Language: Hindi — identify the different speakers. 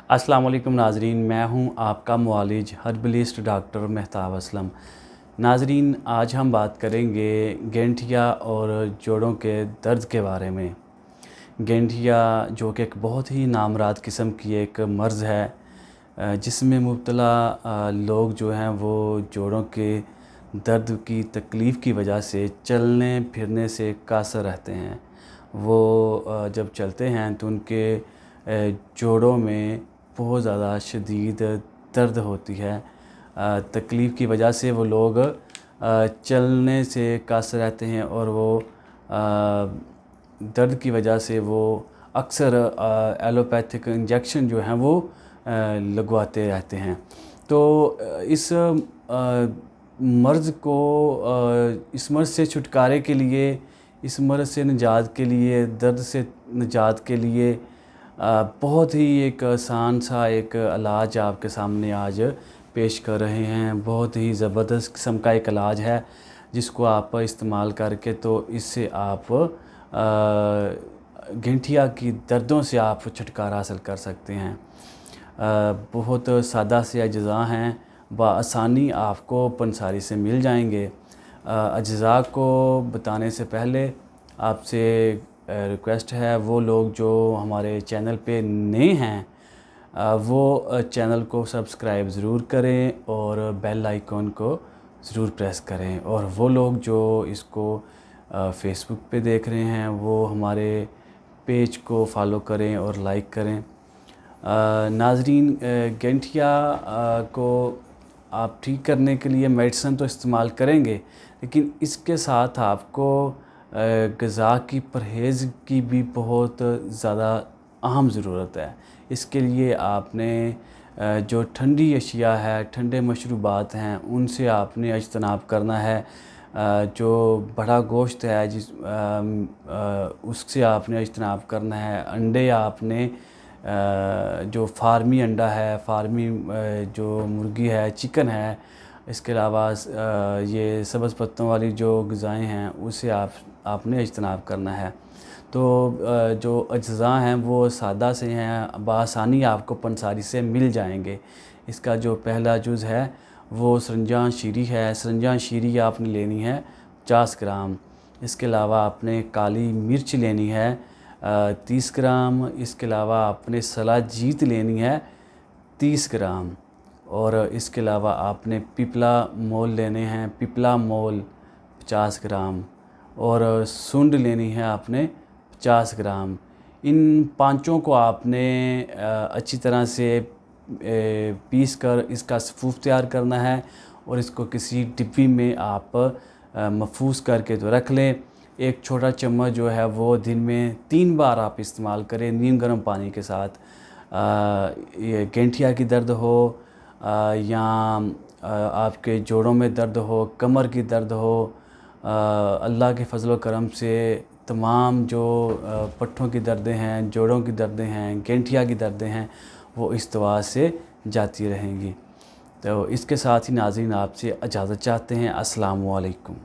Speaker 1: अस्सलाम वालेकुम नाज़रीन, मैं हूं आपका मुआलिज हर्बलिस्ट डॉक्टर मेहताब असलम। नाज़रीन, आज हम बात करेंगे गठिया और जोड़ों के दर्द के बारे में। गठिया जो कि एक बहुत ही नामराद किस्म की एक मर्ज़ है जिसमें मुब्तला लोग जो हैं वो जोड़ों के दर्द की तकलीफ़ की वजह से चलने फिरने से कासर रहते हैं। वो जब चलते हैं तो उनके जोड़ों में बहुत ज़्यादा शदीद दर्द होती है। तकलीफ़ की वजह से वो लोग चलने से कासर रहते हैं और वो दर्द की वजह से वो अक्सर एलोपैथिक इंजेक्शन जो हैं वो लगवाते रहते हैं। तो इस मर्ज़ को इस मर्ज़ से छुटकारे के लिए, इस मर्ज़ से निजात के लिए, दर्द से निजात के लिए बहुत ही एक आसान सा एक इलाज आपके सामने आज पेश कर रहे हैं। बहुत ही ज़बरदस्त किस्म का एक इलाज है जिसको आप इस्तेमाल करके तो इससे आप गठिया की दर्दों से आप छुटकारा हासिल कर सकते हैं। बहुत सादा से अज्ज़ा हैं, बआसानी आपको पंसारी से मिल जाएंगे। अज्ज़ा को बताने से पहले आपसे रिक्वेस्ट है, वो लोग जो हमारे चैनल पे नए हैं वो चैनल को सब्सक्राइब ज़रूर करें और बेल आइकॉन को ज़रूर प्रेस करें। और वो लोग जो इसको फेसबुक पे देख रहे हैं वो हमारे पेज को फॉलो करें और लाइक करें। नाज़रीन, गठिया को आप ठीक करने के लिए मेडिसिन तो इस्तेमाल करेंगे, लेकिन इसके साथ आपको ग़िज़ा की परहेज़ की भी बहुत ज़्यादा अहम ज़रूरत है। इसके लिए आपने जो ठंडी अशिया है, ठंडे मशरूबात हैं, उनसे आपने इज्तनाब करना है। जो बड़ा गोश्त है उससे आपने इज्तनाब करना है। अंडे आपने जो फार्मी अंडा है, फार्मी जो मुर्गी है, चिकन है, इसके अलावा ये सब्ज़ पत्तों वाली जो ग़िज़ाएँ हैं उससे आपने इज्तनाब करना है। तो जो अज्ज़ा हैं वो सादा से हैं, बआसानी आपको पंसारी से मिल जाएंगे। इसका जो पहला जुज़ है वो सरंजान शीरी है। सरंजान शीरी आपने लेनी है 50 ग्राम। इसके अलावा आपने काली मिर्च लेनी है 30 ग्राम। इसके अलावा आपने सला जीत लेनी है 30 ग्राम। और इसके अलावा आपने पिपला मोल लेने हैं, पिपला मोल 50 ग्राम। और सुंड लेनी है आपने 50 ग्राम। इन पांचों को आपने अच्छी तरह से पीस कर इसका सफ़ूफ तैयार करना है और इसको किसी डिब्बी में आप महफूज करके तो रख लें। एक छोटा चम्मच जो है वो दिन में 3 बार आप इस्तेमाल करें नीम गर्म पानी के साथ। ये गठिया की दर्द हो या आपके जोड़ों में दर्द हो, कमर की दर्द हो, अल्लाह के फजल व करम से तमाम जो पट्ठों की दर्दें हैं, जोड़ों की दर्दें हैं, गठिया की दर्दें हैं, वो इस दवा से जाती रहेंगी। तो इसके साथ ही नाज़रीन आपसे इजाज़त चाहते हैं। अस्सलामु अलैकुम।